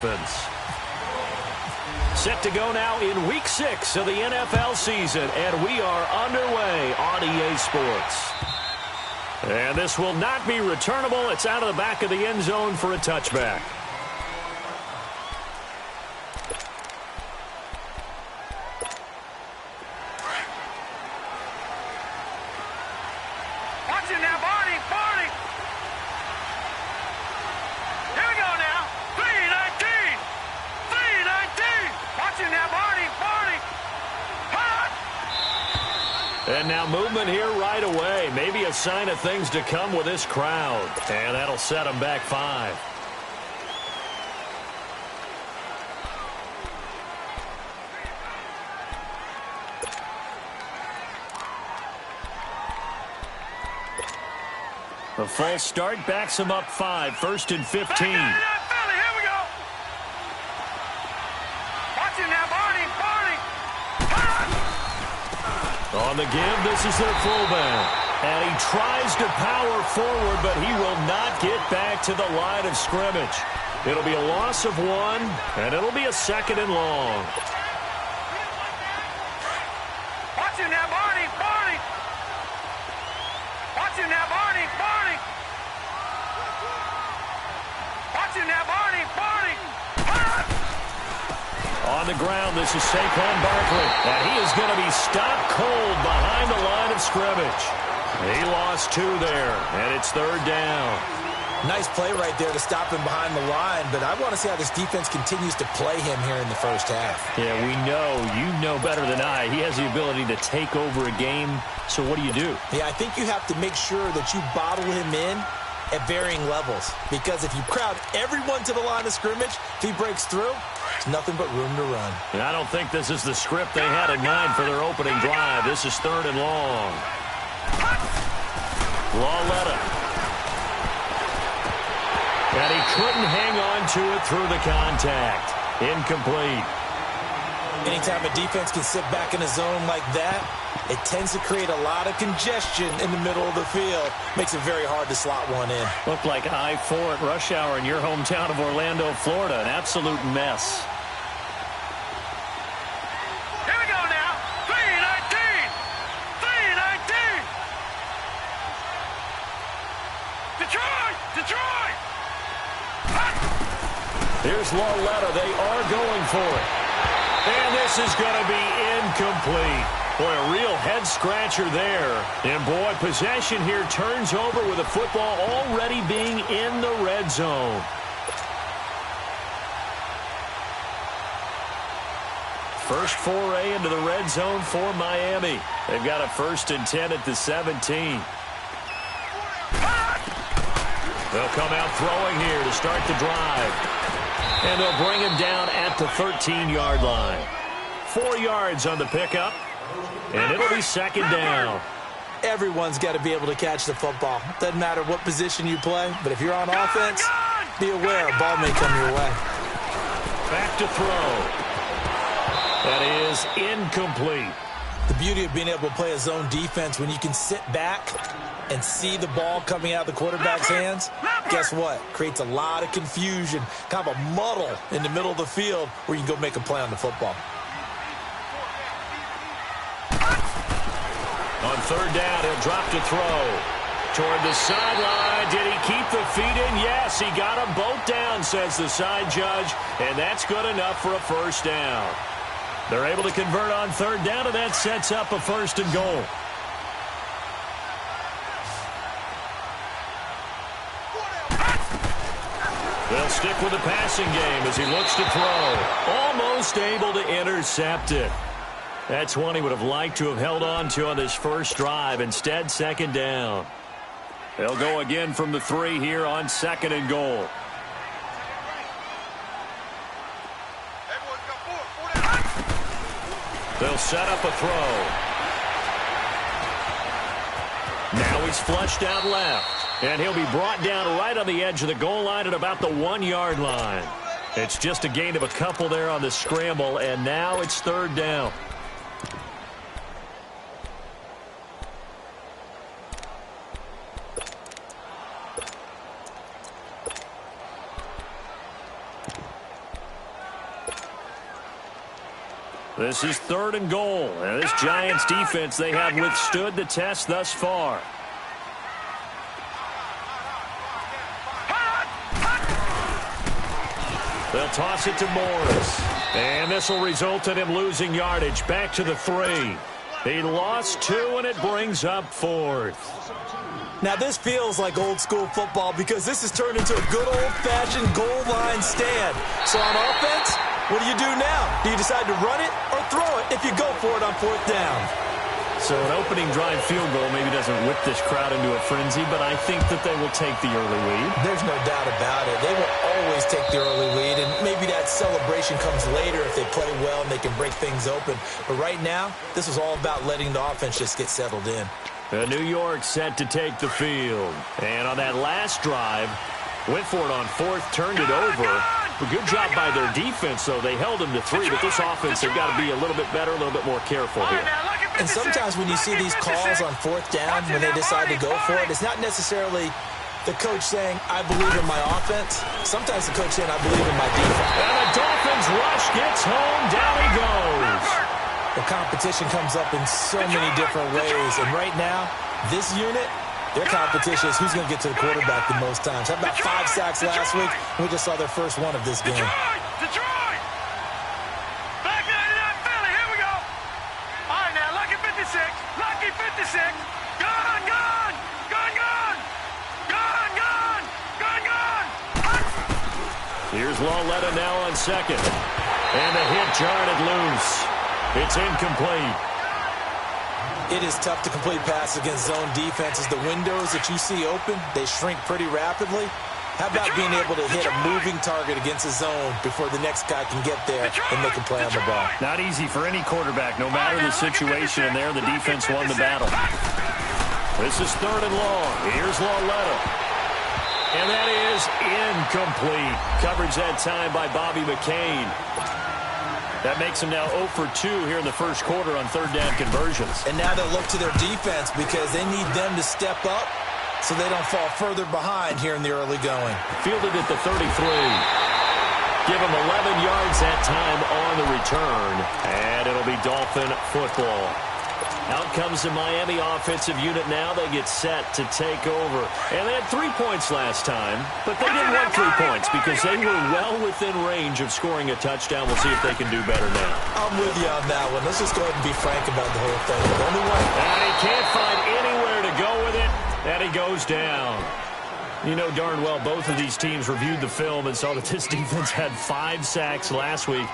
Set to go now in Week 6 of the NFL season, and we are underway on EA Sports. And this will not be returnable. It's out of the back of the end zone for a touchback. Watching now, Barney. Here we go now. 319. Watching now, Barney. Hot. And now movement here right away. Maybe a sign of things to come with this crowd. And that'll set them back 5. The false start backs him up 5. 1st and 15. Here we go. Watching now, Barney. On the give, this is their fullback. And he tries to power forward, but he will not get back to the line of scrimmage. It'll be a loss of 1, and it'll be a 2nd and long. Watching now, Barney. Watching now, Barney. Watching now, Barney. On the ground, this is Saquon Barkley. And he is going to be stopped cold behind the line of scrimmage. He lost 2 there, and it's 3rd down. Nice play right there to stop him behind the line, but I want to see how this defense continues to play him here in the first half. Yeah, you know better than I. He has the ability to take over a game, so what do? Yeah, I think you have to make sure that you bottle him in at varying levels, because if you crowd everyone to the line of scrimmage, if he breaks through, there's nothing but room to run. And I don't think this is the script they had in mind for their opening drive. This is 3rd and long. Lawletta. And he couldn't hang on to it through the contact. Incomplete. Anytime a defense can sit back in a zone like that, it tends to create a lot of congestion in the middle of the field. Makes it very hard to slot one in. Looked like I-4 at rush hour in your hometown of Orlando, Florida. An absolute mess. Here we go now. 319. Detroit. Here's Lawletta. They are going for it. And this is going to be incomplete. Boy, a real head-scratcher there. And, boy, possession here turns over with the football already being in the red zone. First foray into the red zone for Miami. They've got a 1st and 10 at the 17. They'll come out throwing here to start the drive. And they'll bring him down at the 13-yard line. 4 yards on the pickup. And it'll be 2nd down. Everyone's got to be able to catch the football. Doesn't matter what position you play, but if you're on offense, be aware a ball may come your way. Back to throw. That is incomplete. The beauty of being able to play a zone defense, when you can sit back and see the ball coming out of the quarterback's hands, guess what? Creates a lot of confusion, kind of a muddle in the middle of the field where you can go make a play on the football. On 3rd down, he'll drop to throw. Toward the sideline. Did he keep the feet in? Yes, he got them both down, says the side judge. And that's good enough for a 1st down. They're able to convert on 3rd down, and that sets up a 1st and goal. They'll stick with the passing game as he looks to throw. Almost able to intercept it. That's one he would have liked to have held on to on this first drive. Instead, 2nd down. They'll go again from the 3 here on 2nd and goal. They'll set up a throw. Now he's flushed out left. And he'll be brought down right on the edge of the goal line at about the 1-yard line. It's just a gain of a couple there on the scramble, and now it's 3rd down. This is 3rd and goal. And this Giants defense, they have withstood the test thus far. They'll toss it to Morris. And this will result in him losing yardage. Back to the 3. He lost 2, and it brings up 4th. Now, this feels like old-school football because this has turned into a good old-fashioned goal line stand. So on offense, what do you do now? Do you decide to run it or throw it if you go for it on 4th down? So an opening drive field goal maybe doesn't whip this crowd into a frenzy, but I think that they will take the early lead. There's no doubt about it. They will always take the early lead, and maybe that celebration comes later if they play well and they can break things open. But right now, this is all about letting the offense just get settled in. New York set to take the field. And on that last drive, went for it on 4th, turned it over. A good job by their defense, though. They held them to 3, but this offense, they've got to be a little bit better, a little bit more careful here. And sometimes when you see these calls on 4th down, when they decide to go for it, it's not necessarily the coach saying, I believe in my offense. Sometimes the coach saying, I believe in my defense. And the Dolphins rush gets home. Down he goes. The competition comes up in so many different ways. And right now, this unit, their competition is who's going to get to the quarterback the most times. How about 5 sacks last week? We just saw their first one of this game. Detroit! Back 99 Philly, here we go. All right, now, Lucky 56. Lucky 56. Gun, gun! Gun, gun! Gun, gun! Gun, gun! Here's Lawletta now on 2nd. And the hit jarred it loose. It's incomplete. It is tough to complete passes against zone defenses. The windows that you see open, they shrink pretty rapidly. How about being able to hit a moving target against a zone before the next guy can get there and make a play on the ball? Not easy for any quarterback, no matter the situation, and there the defense won the battle. This is 3rd and long. Here's Lawletta. And that is incomplete. Coverage that time by Bobby McCain. That makes them now 0 for 2 here in the first quarter on 3rd down conversions. And now they'll look to their defense because they need them to step up so they don't fall further behind here in the early going. Fielded at the 33. Give them 11 yards that time on the return. And it'll be Dolphin football. Out comes the Miami offensive unit now. They get set to take over. And they had 3 points last time, but they didn't want 3 points because they were well within range of scoring a touchdown. We'll see if they can do better now. I'm with you on that one. Let's just go ahead and be frank about the whole thing. The only one. And he can't find anywhere to go with it, and he goes down. You know darn well both of these teams reviewed the film and saw that this defense had 5 sacks last week.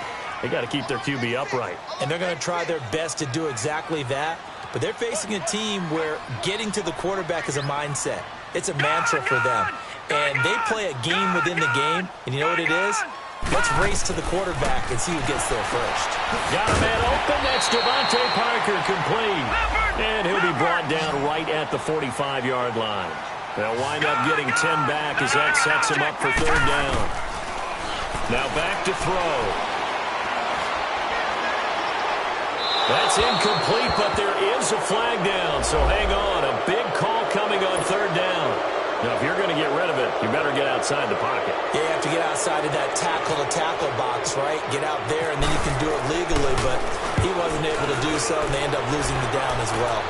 They got to keep their QB upright. And they're going to try their best to do exactly that. But they're facing a team where getting to the quarterback is a mindset. It's a mantra for them. And they play a game within the game. And you know what it is? Let's race to the quarterback and see who gets there first. Got a man open. That's Devontae Parker complete. And he'll be brought down right at the 45-yard line. They'll wind up getting 10 back as that sets him up for 3rd down. Now back to throw. That's incomplete, but there is a flag down, so hang on. A big call coming on 3rd down. Now, if you're going to get rid of it, you better get outside the pocket. Yeah, you have to get outside of that tackle-to-tackle box, right? Get out there, and then you can do it legally, but he wasn't able to do so, and they end up losing the down as well.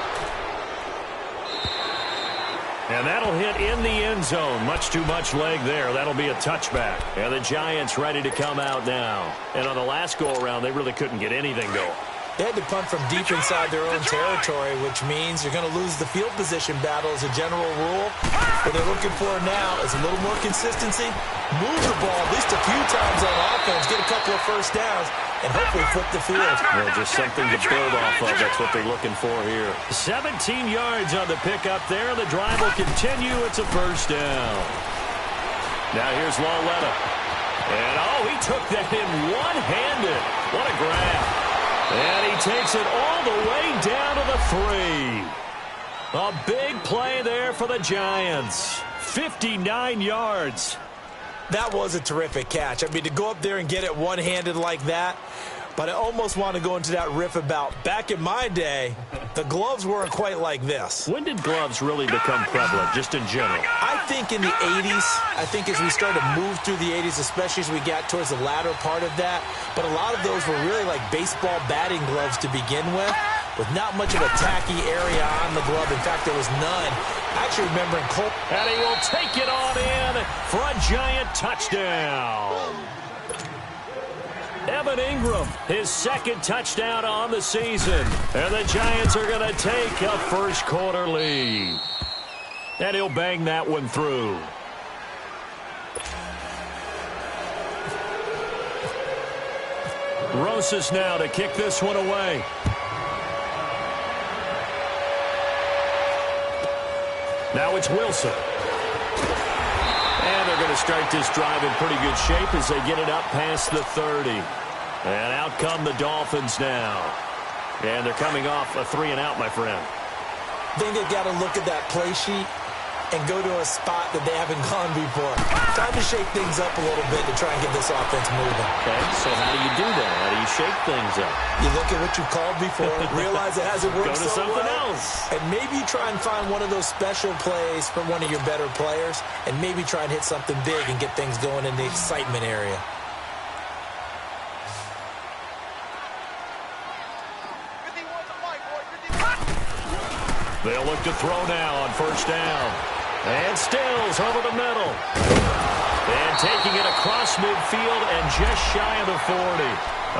And that'll hit in the end zone. Much too much leg there. That'll be a touchback. And the Giants ready to come out now. And on the last go-around, they really couldn't get anything going. They had to punt from deep inside their own territory, which means you're going to lose the field position battle as a general rule. What they're looking for now is a little more consistency, move the ball at least a few times on offense, get a couple of first downs, and hopefully flip the field. Well, just something to build off of. That's what they're looking for here. 17 yards on the pickup there. The drive will continue. It's a first down. Now here's Lawletta. And, he took that in one-handed. What a grab. And he takes it all the way down to the 3. A big play there for the Giants. 59 yards. That was a terrific catch. I mean, to go up there and get it one-handed like that, But I almost want to go into that riff about back in my day, the gloves weren't quite like this. When did gloves really become prevalent, just in general? I think in the 80s. I think as we started to move through the 80s, especially as we got towards the latter part of that. But a lot of those were really like baseball batting gloves to begin with not much of a tacky area on the glove. In fact, there was none. I actually remember in Cole. And he will take it on in for a Giant touchdown. Evan Ingram, his second touchdown on the season. And the Giants are going to take a first quarter lead. And he'll bang that one through. Rosas now to kick this one away. Now it's Wilson. And they're going to start this drive in pretty good shape as they get it up past the 30. And out come the Dolphins now. And they're coming off a 3-and-out, my friend. I think they've got to look at that play sheet and go to a spot that they haven't gone before. Time to shake things up a little bit to try and get this offense moving. Okay, so how do you do that? How do you shake things up? You look at what you called before, realize it hasn't worked so well. Go to something else. And maybe you try and find one of those special plays from one of your better players, and maybe try and hit something big and get things going in the excitement area. They'll look to throw now on first down. And Stills over the middle. And taking it across midfield and just shy of the 40.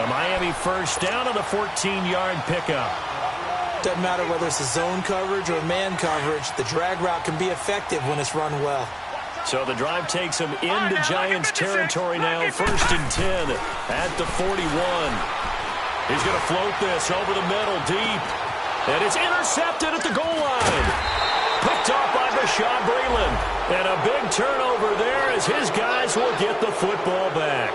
A Miami first down on the 14-yard pickup. Doesn't matter whether it's a zone coverage or man coverage. The drag route can be effective when it's run well. So the drive takes him into Giants territory now. First and 10 at the 41. He's going to float this over the middle deep. And it's intercepted at the goal line. Picked off by Bashaud Breeland. And a big turnover there as his guys will get the football back.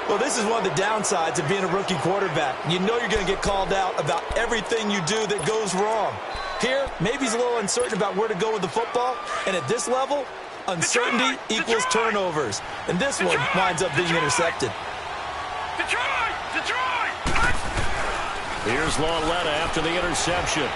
Well, this is one of the downsides of being a rookie quarterback. You know you're going to get called out about everything you do that goes wrong. Here, maybe he's a little uncertain about where to go with the football. And at this level, uncertainty equals turnovers. And this one winds up being intercepted. Here's Lauletta after the interception.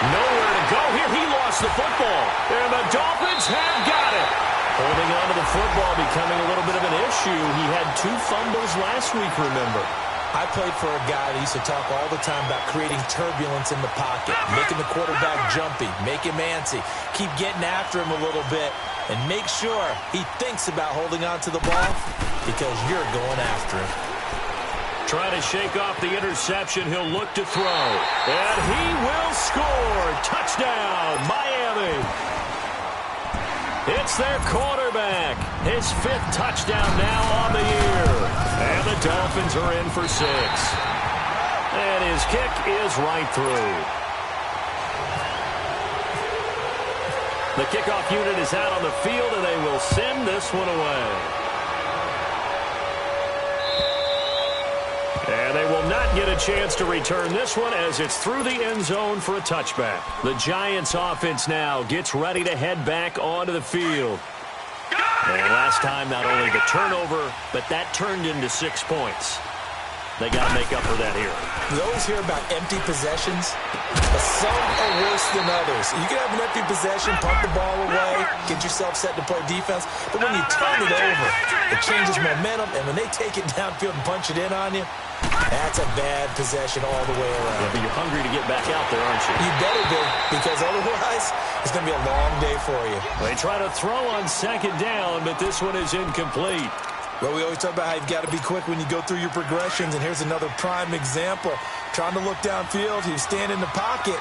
Nowhere to go here. He lost the football. And the Dolphins have got it. Holding on to the football becoming a little bit of an issue. He had 2 fumbles last week, remember. I played for a guy that used to talk all the time about creating turbulence in the pocket, making the quarterback jumpy, make him antsy, keep getting after him a little bit, and make sure he thinks about holding on to the ball because you're going after him. Trying to shake off the interception. He'll look to throw. And he will score. Touchdown, Miami. It's their quarterback. His 5th touchdown now on the year. And the Dolphins are in for 6. And his kick is right through. The kickoff unit is out on the field, and they will send this one away. And they will not get a chance to return this one as it's through the end zone for a touchback. The Giants offense now gets ready to head back onto the field. And last time, not only the turnover, but that turned into 6 points. They got to make up for that here. We always hear about empty possessions, but some are worse than others. You can have an empty possession, pump the ball away, get yourself set to play defense, but when you turn it over, it changes momentum, and when they take it downfield and punch it in on you, that's a bad possession all the way around. Yeah, but you're hungry to get back out there, aren't you? You better be, because otherwise it's going to be a long day for you. They try to throw on second down, but this one is incomplete. Well, we always talk about how you've got to be quick when you go through your progressions, and here's another prime example. Trying to look downfield, he was standing in the pocket,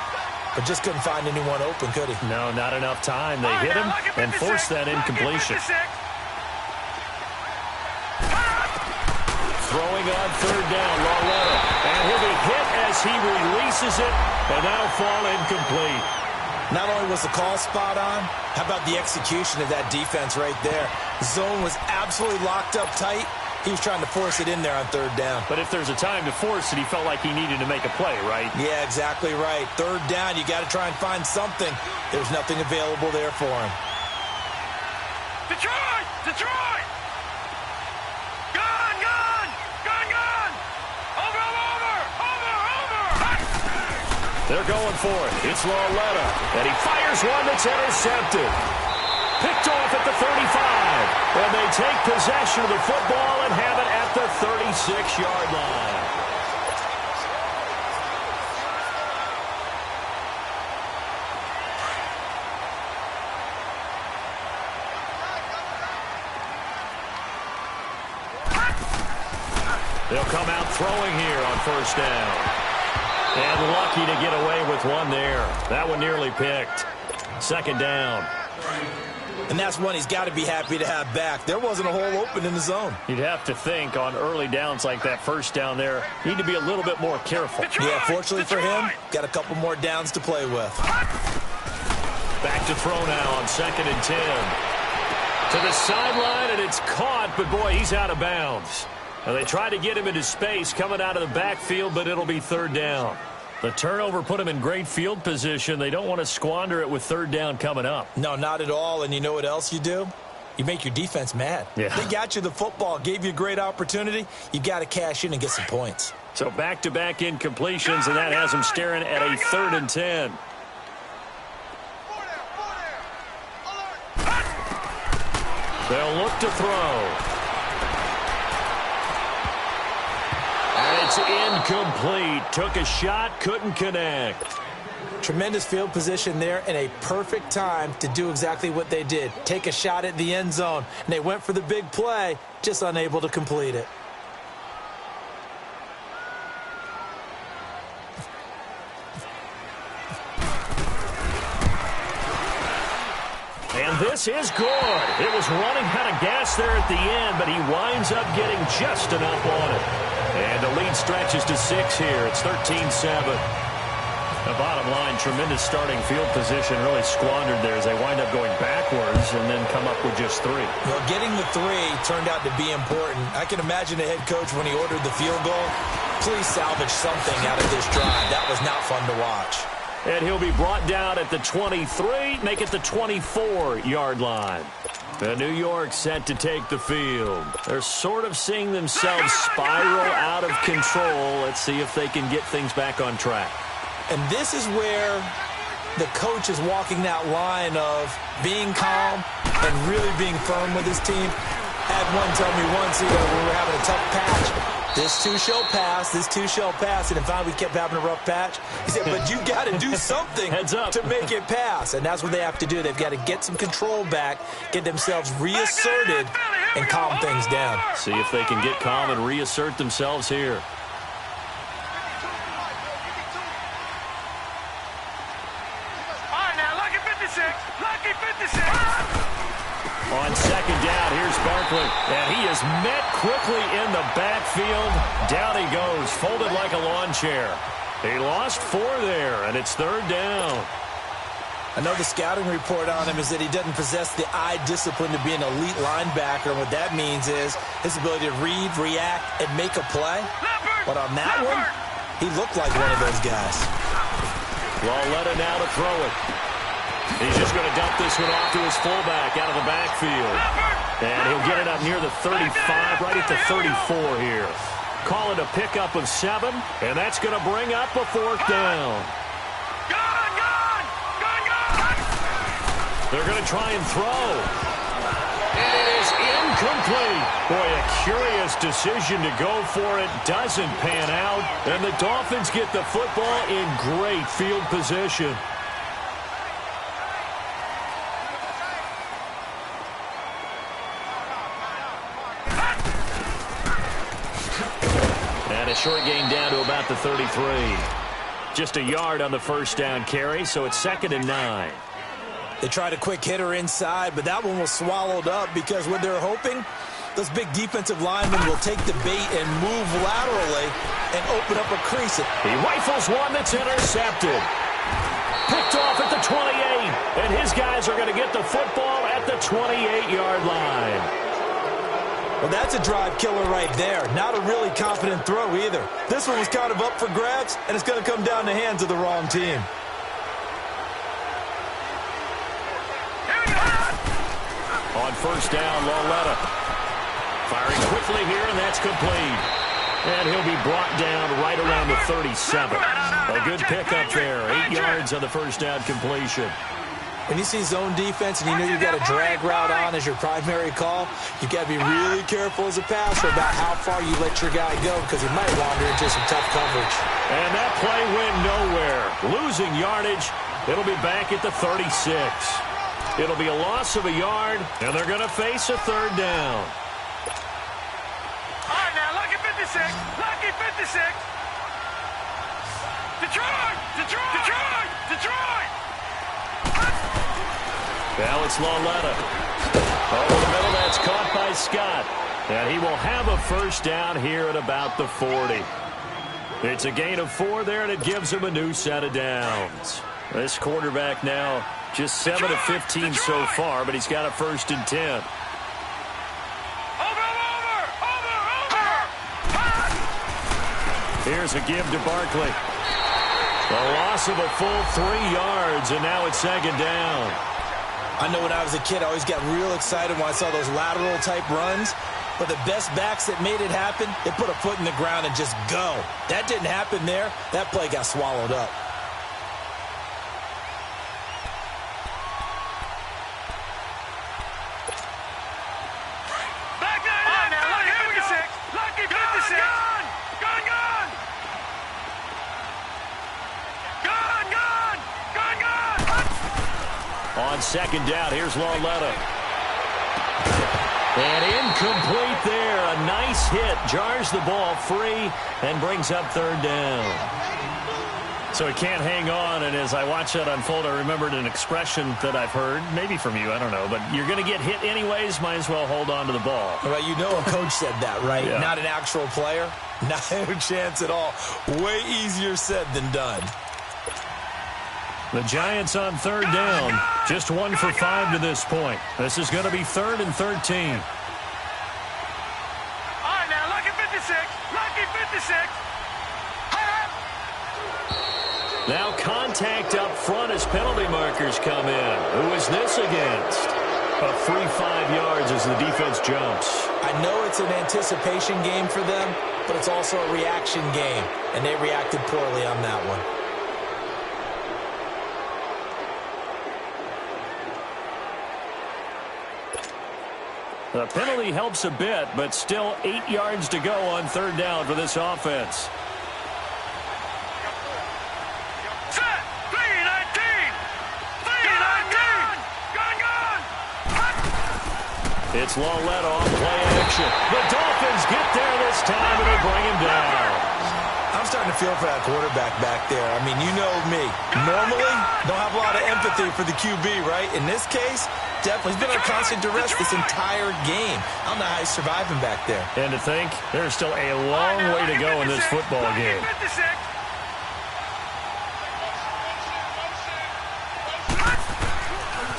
but just couldn't find anyone open, could he? No, not enough time. They hit him and forced that incompletion. Throwing on third down, Lauletta. And he'll be hit as he releases it, and that'll fall incomplete. Not only was the call spot on, how about the execution of that defense right there? The zone was absolutely locked up tight. He was trying to force it in there on third down. But if there's a time to force it, he felt like he needed to make a play, right? Yeah, exactly right. Third down, you got to try and find something. There's nothing available there for him. Detroit! Detroit! Gone, gone! They're going for it. It's Lauletta. And he fires one that's intercepted. Picked off at the 35. And they take possession of the football and have it at the 36-yard line. They'll come out throwing here on first down. And lucky to get away with one there. That one nearly picked. Second down. And that's one he's got to be happy to have back. There wasn't a hole open in the zone. You'd have to think on early downs like that first down there, need to be a little bit more careful. Yeah, fortunately for him, got a couple more downs to play with. Back to throw now on 2nd and 10. To the sideline, and it's caught, but boy, he's out of bounds. Now they tried to get him into space coming out of the backfield, but it'll be third down. The turnover put him in great field position. They don't want to squander it with third down coming up. No, not at all. And you know what else you do? You make your defense mad. Yeah. They got you the football, gave you a great opportunity. You got to cash in and get some points. So back-to-back incompletions, and that has them staring at a 3rd and 10. They'll look to throw. And it's incomplete. Took a shot, couldn't connect. Tremendous field position there and a perfect time to do exactly what they did. Take a shot at the end zone. And they went for the big play, just unable to complete it. And this is good. It was running out of gas there at the end, but he winds up getting just enough on it. And the lead stretches to 6 here. It's 13-7. The bottom line, tremendous starting field position, really squandered there as they wind up going backwards and then come up with just 3. Well, getting the 3 turned out to be important. I can imagine the head coach when he ordered the field goal. Please salvage something out of this drive. That was not fun to watch. And he'll be brought down at the 23, make it the 24-yard line. The New York set to take the field. They're sort of seeing themselves spiral out of control. Let's see if they can get things back on track. And this is where the coach is walking that line of being calm and really being firm with his team. Had one tell me once, when we were having a tough patch, this too shall pass, this too shall pass. And finally we kept having a rough patch. He said, but you got to do something Heads up. to make it pass. And that's what they have to do. They've got to get some control back, get themselves reasserted, and calm things down. See if they can get calm and reassert themselves here. Lucky 56. On 2nd down, here's Barkley. And he is met quickly in the backfield. Down he goes, folded like a lawn chair. He lost 4 there, and it's 3rd down. I know the scouting report on him is that he doesn't possess the eye discipline to be an elite linebacker. And what that means is his ability to read, react, and make a play. But on that one, he looked like one of those guys. Lauletta now to throw it. He's just going to dump this one off to his fullback out of the backfield. And he'll get it up near the 35, right at the 34 here. Call it a pickup of 7, and that's going to bring up a 4th down. They're going to try and throw. And it is incomplete. Boy, a curious decision to go for it. Doesn't pan out. And the Dolphins get the football in great field position. And a short gain down to about the 33. Just a yard on the first down carry, so it's 2nd and 9. They tried a quick hitter inside, but that one was swallowed up because what they're hoping, those big defensive linemen will take the bait and move laterally and open up a crease. He rifles one that's intercepted. Picked off at the 28, and his guys are going to get the football at the 28-yard line. Well, that's a drive killer right there. Not a really confident throw either. This one was kind of up for grabs, and it's going to come down the hands of the wrong team. On first down, Lauletta. Firing quickly here, and that's complete. And he'll be brought down right around the 37. A good pickup there. 8 yards on the first down completion. When you see zone defense and you know you've got a drag route on as your primary call, you've got to be really careful as a passer about how far you let your guy go because he might wander into some tough coverage. And that play went nowhere. Losing yardage. It'll be back at the 36. It'll be a loss of a yard, and they're going to face a third down. All right, now, lucky 56. Lucky 56. Detroit! Detroit! Detroit! Detroit! Now it's Lauletta. Over the middle, that's caught by Scott. And he will have a first down here at about the 40. It's a gain of 4 there, and it gives him a new set of downs. This quarterback now just 7 of 15 so far, but he's got a 1st and 10. Here's a give to Barkley. A loss of a full 3 yards, and now it's 2nd down. I know when I was a kid, I always got real excited when I saw those lateral-type runs. But the best backs that made it happen, they put a foot in the ground and just go. That didn't happen there. That play got swallowed up. Back there, lucky 56. Lucky 56. Gun, gun. Gun, gun. Gun, gun. On 2nd down, here's Lauletta. And incomplete there. A nice hit. Jars the ball free and brings up 3rd down. So he can't hang on, and as I watch that unfold, I remembered an expression that I've heard, maybe from you, I don't know, but you're going to get hit anyways, might as well hold on to the ball. Well, you know a coach said that, right? Yeah. Not an actual player. Not a chance at all. Way easier said than done. The Giants on 3rd down. Just 1 for 5 to this point. This is going to be 3rd and 13. All right, now, lucky 56. Lucky 56. Now contact up front as penalty markers come in. Who is this against? A free 5 yards as the defense jumps. I know it's an anticipation game for them, but it's also a reaction game, and they reacted poorly on that one. The penalty helps a bit, but still 8 yards to go on 3rd down for this offense. Set. 3-19. 3-19. Gun, gun. It's Lauletta on play action. The Dolphins get there this time, and they bring him down. I'm starting to feel for that quarterback back there. I mean, you know me. Normally, don't have a lot of empathy for the QB, right? In this case, definitely. He's been under constant duress this entire game. I don't know how he's surviving back there. And to think, there's still a long way to go in this football game.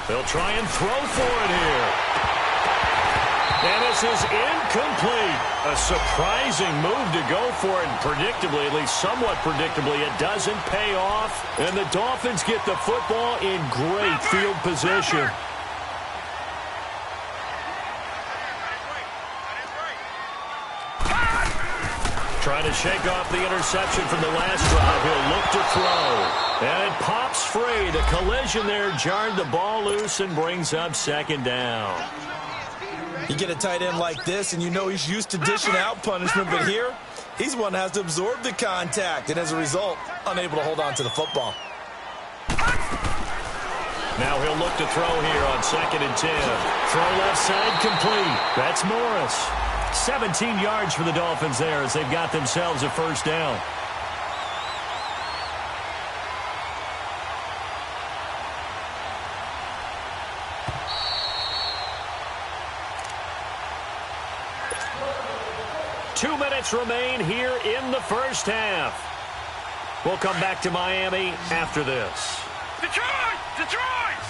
They'll try and throw for it here. And this is incomplete. A surprising move to go for it. And predictably, at least somewhat predictably, it doesn't pay off. And the Dolphins get the football in great field position. Trying to shake off the interception from the last drive. He'll look to throw. And it pops free. The collision there jarred the ball loose and brings up 2nd down. You get a tight end like this, and you know he's used to dishing out punishment, but here, he's one that has to absorb the contact, and as a result, unable to hold on to the football. Now he'll look to throw here on 2nd and 10. Throw left side complete. That's Morris. 17 yards for the Dolphins there as they've got themselves a 1st down. Two minutes remain here in the 1st half. We'll come back to Miami after this. Detroit! Detroit!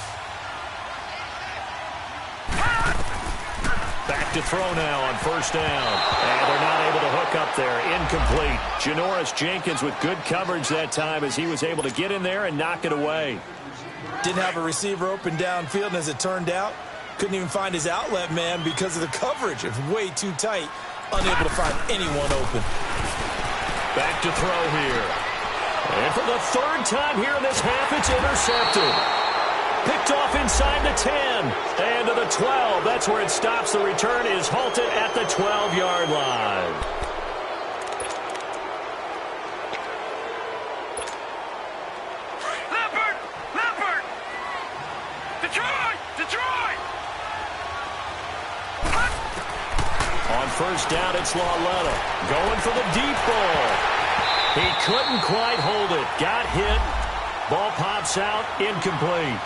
Back to throw now on 1st down. And they're not able to hook up there. Incomplete. Janoris Jenkins with good coverage that time as he was able to get in there and knock it away. Didn't have a receiver open downfield, and as it turned out, couldn't even find his outlet man because of the coverage. It was way too tight. Unable to find anyone open. Back to throw here. And for the third time here in this half, it's intercepted. Picked off inside the 10 and to the 12. That's where it stops. The return is halted at the 12-yard line. Leopard! Detroit! On first down, it's Lauletta going for the deep ball. He couldn't quite hold it. Got hit. Ball pops out, incomplete.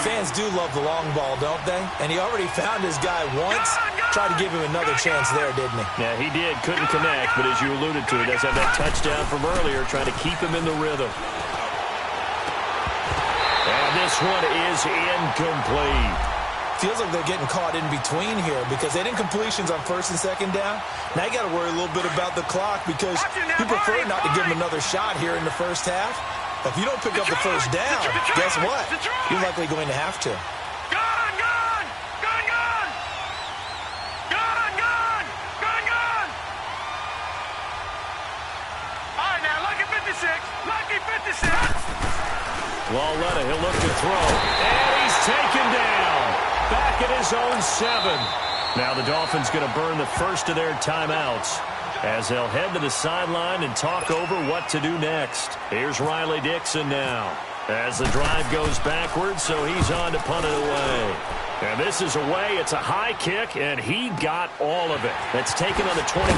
Fans do love the long ball, don't they? And he already found his guy once. Tried to give him another chance there, didn't he? Yeah, he did. Couldn't connect, but as you alluded to, he does have that touchdown from earlier, trying to keep him in the rhythm. And this one is incomplete. Feels like they're getting caught in between here because they didn't completions on first and second down. Now you got to worry a little bit about the clock because you prefer not to give him another shot here in the first half. If you don't pick up the first down, guess what? You're likely going to have to. Gone! All right, now, lucky 56. Lauletta, he'll look to throw. And he's taken down. Back at his own 7. Now the Dolphins going to burn the first of their timeouts as they'll head to the sideline and talk over what to do next. Here's Riley Dixon now as the drive goes backwards, so he's on to punt it away. And this is away. It's a high kick, and he got all of it. That's taken on the 25.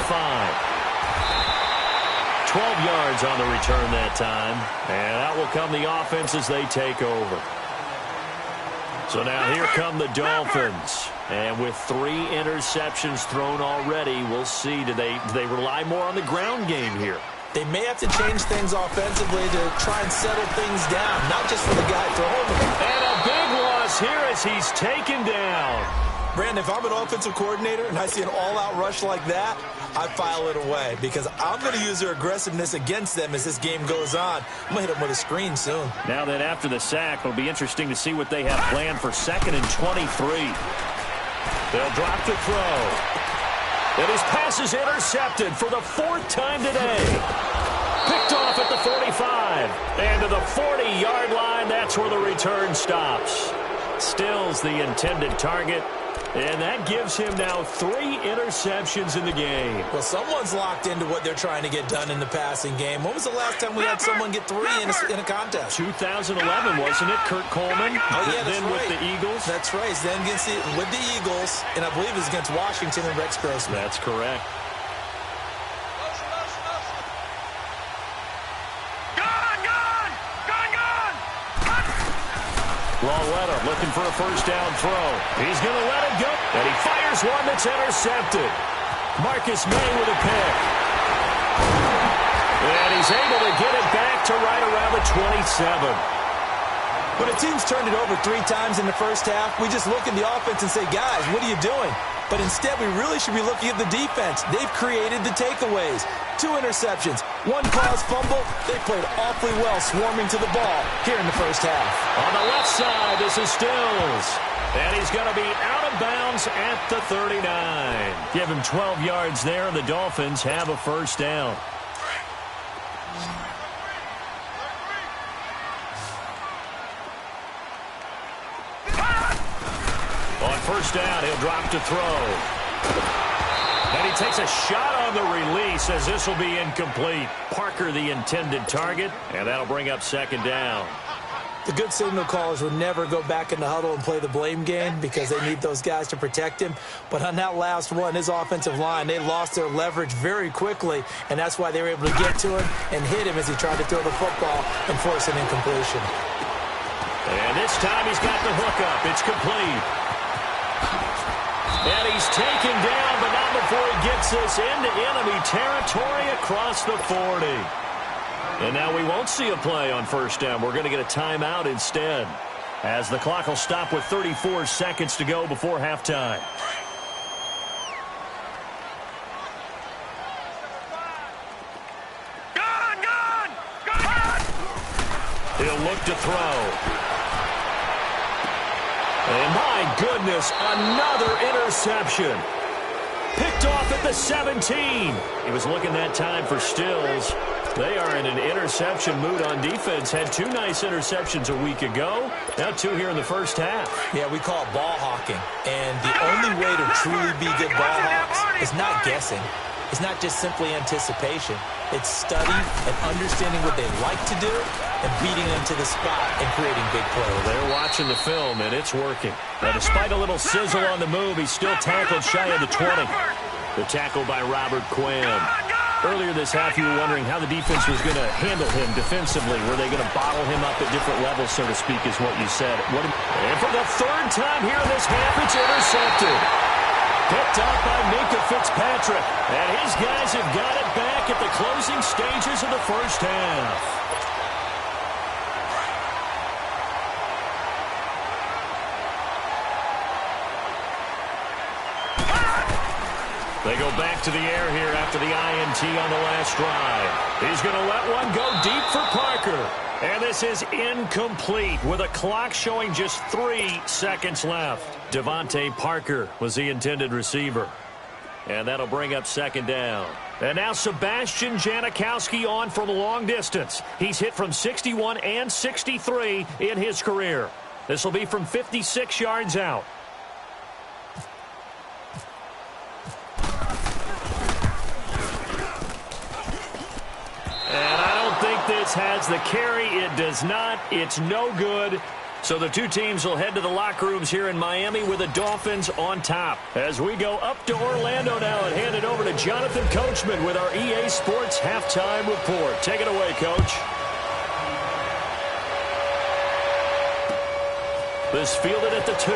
12 yards on the return that time. And out will come the offense as they take over. So now here come the Dolphins. And with 3 interceptions thrown already, we'll see. Do they rely more on the ground game here? They may have to change things offensively to try and settle things down, not just for the guy throwing them. And a big loss here as he's taken down. Brandon, if I'm an offensive coordinator and I see an all-out rush like that, I file it away because I'm going to use their aggressiveness against them as this game goes on. I'm going to hit them with a screen soon. Now then, after the sack, it'll be interesting to see what they have planned for 2nd and 23. They'll drop to throw. And his pass is intercepted for the 4th time today. Picked off at the 45. And to the 40-yard line, that's where the return stops. Stills the intended target. And that gives him now 3 interceptions in the game. Well, someone's locked into what they're trying to get done in the passing game. When was the last time we had someone get 3 in a contest? 2011, wasn't it? Kurt Coleman. Oh, yeah, that's then right. with the Eagles. That's right. Then with the Eagles, and I believe it was against Washington and Rex Grossman. That's correct. Lauletta looking for a first down throw. He's going to let it go. And he fires one that's intercepted. Marcus May with a pick. And he's able to get it back to right around the 27. When a team's turned it over 3 times in the first half, we just look at the offense and say, guys, what are you doing? But instead, we really should be looking at the defense. They've created the takeaways. 2 interceptions, 1 caused fumble. They played awfully well swarming to the ball here in the first half. On the left side, this is Stills. And he's going to be out of bounds at the 39. Give him 12 yards there, and the Dolphins have a first down. On first down, he'll drop to throw. And he takes a shot on the release as this will be incomplete. Parker, the intended target, and that'll bring up 2nd down. The good signal callers would never go back in the huddle and play the blame game because they need those guys to protect him. But on that last one, his offensive line, they lost their leverage very quickly, and that's why they were able to get to him and hit him as he tried to throw the football and force an incompletion. And this time he's got the hookup. It's complete. And he's taken down, but not before he gets this into enemy territory across the 40. And now we won't see a play on first down. We're going to get a timeout instead, as the clock will stop with 34 seconds to go before halftime. He'll look to throw. And my goodness, another interception. picked off at the 17. He was looking that time for Stills. They are in an interception mood on defense. Had 2 nice interceptions a week ago. Now 2 here in the first half. Yeah, we call it ball hawking. And the only way to truly be good ball hawks is not guessing. It's not just simply anticipation. It's study and understanding what they like to do and beating them to the spot and creating big plays. They're watching the film, and it's working. Now, despite a little sizzle on the move, he's still tackled shy of the 20. The tackle by Robert Quinn. Earlier this half, you were wondering how the defense was going to handle him defensively. Were they going to bottle him up at different levels, so to speak, is what you said. And for the 3rd time here in this half, it's intercepted. Picked up by Minka Fitzpatrick. And his guys have got it back at the closing stages of the first half. They go back to the air here after the INT on the last drive. He's going to let one go deep for Parker. And this is incomplete with a clock showing just 3 seconds left. Devontae Parker was the intended receiver. And that'll bring up 2nd down. And now Sebastian Janikowski on from a long distance. He's hit from 61 and 63 in his career. This will be from 56 yards out. And I don't think this has the carry. It does not. It's no good. So the 2 teams will head to the locker rooms here in Miami with the Dolphins on top. As we go up to Orlando now and hand it over to Jonathan Coachman with our EA Sports Halftime Report. Take it away, Coach. This fielded at the 2.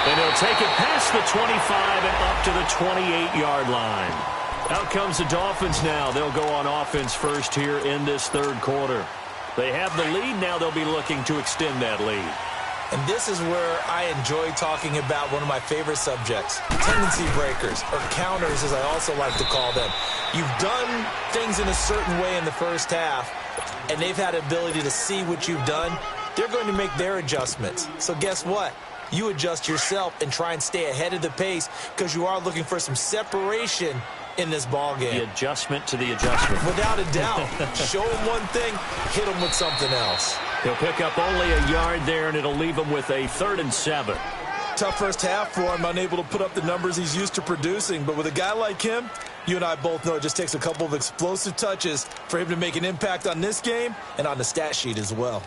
And he'll take it past the 25 and up to the 28-yard line. Out comes the Dolphins now. They'll go on offense first here in this 3rd quarter. They have the lead. Now they'll be looking to extend that lead. And this is where I enjoy talking about one of my favorite subjects, tendency breakers, or counters as I also like to call them. You've done things in a certain way in the first half, and they've had the ability to see what you've done. They're going to make their adjustments. So guess what? You adjust yourself and try and stay ahead of the pace because you are looking for some separation in this ball game. The adjustment to the adjustment. Without a doubt. Show him one thing, hit him with something else. He'll pick up only a yard there, and it'll leave him with a 3rd and 7. Tough first half for him, unable to put up the numbers he's used to producing. But with a guy like him, you and I both know it just takes a couple of explosive touches for him to make an impact on this game and on the stat sheet as well.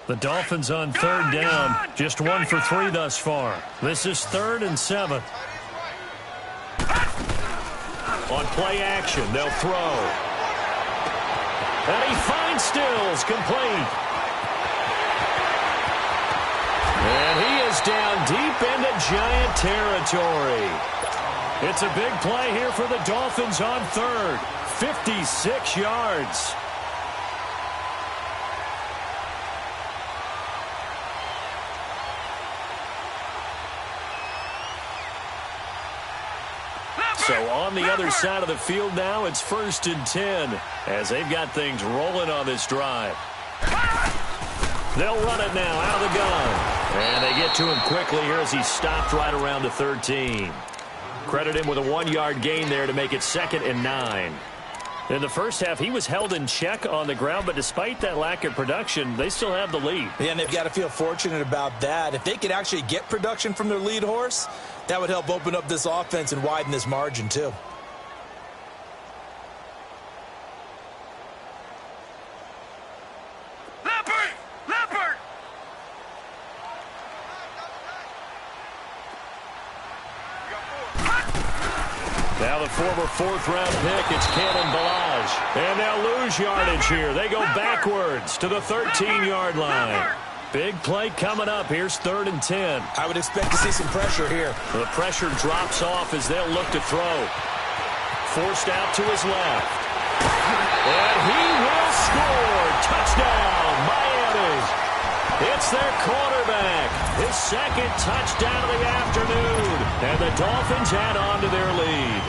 The Dolphins on 3rd down. Just 1 for 3 thus far. This is 3rd and 7. On play action, they'll throw. And he finds Stills, complete. And he is down deep into Giant territory. It's a big play here for the Dolphins on 3rd. 56 yards. So on the other side of the field now, it's 1st and 10 as they've got things rolling on this drive. They'll run it now out of the gun. And they get to him quickly here as he stopped right around the 13. Credit him with a 1-yard gain there to make it 2nd and 9. In the first half, he was held in check on the ground, but despite that lack of production, they still have the lead. Yeah, and they've got to feel fortunate about that. If they could actually get production from their lead horse, that would help open up this offense and widen this margin, too. Leopard! Now the former 4th-round pick, it's Kalen Ballage. And they'll lose yardage here. They go backwards to the 13-yard line. Big play coming up. Here's 3rd and 10. I would expect to see some pressure here. The pressure drops off as they'll look to throw. Forced out to his left. And he will score. Touchdown, Miami. It's their quarterback. His 2nd touchdown of the afternoon. And the Dolphins add on to their lead.